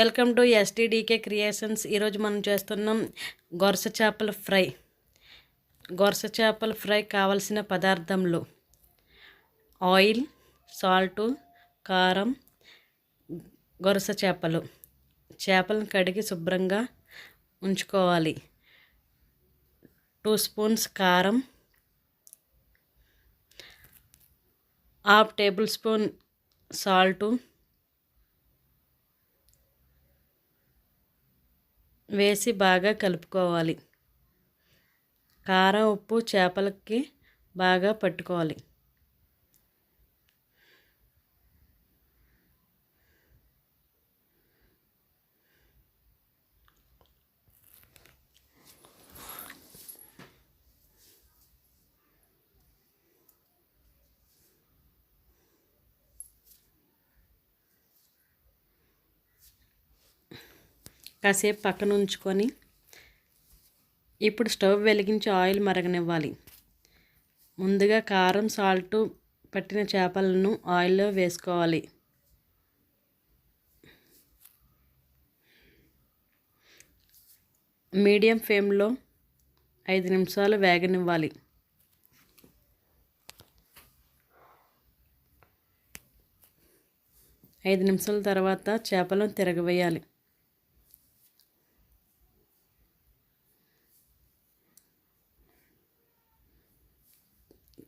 Welcome to ఎస్టీడీకే creations. ఈరోజు మనం చేస్తున్నాం గొరస చేపల ఫ్రై. గొరస చేపల ఫ్రై కావలసిన పదార్థములు: ఆయిల్, సాల్టు, కారం, గొరస చేపలు. చేపలను కడిగి శుభ్రంగా ఉంచుకోవాలి. 2 స్పూన్స్ కారం, హాఫ్ టేబుల్ స్పూన్ సాల్టు వేసి బాగా కలుపుకోవాలి. కారం, ఉప్పు చేపలకి బాగా పట్టుకోవాలి. కాసేపు పక్కన ఉంచుకొని ఇప్పుడు స్టవ్ వెలిగించి ఆయిల్ మరగనివ్వాలి. ముందుగా కారం, సాల్టు పట్టిన చేపలను ఆయిల్లో వేసుకోవాలి. మీడియం ఫ్లేమ్లో 5 నిమిషాలు వేగనివ్వాలి. ఐదు నిమిషాల తర్వాత చేపలను తిరగవేయాలి.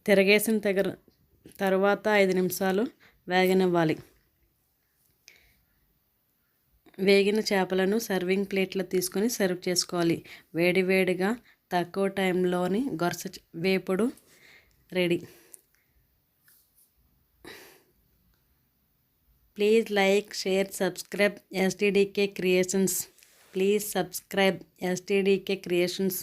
తిరగేసిన తర్వాత 5 నిమిషాలు వేగనివ్వాలి. వేగిన చేపలను సర్వింగ్ ప్లేట్లో తీసుకొని సర్వ్ చేసుకోవాలి. వేడివేడిగా తక్కువ టైంలోని గొరస వేపుడు ready. Please like, share, subscribe ఎస్టీడీకే క్రియేషన్స్. ప్లీజ్ సబ్స్క్రైబ్ ఎస్టీడీకే క్రియేషన్స్.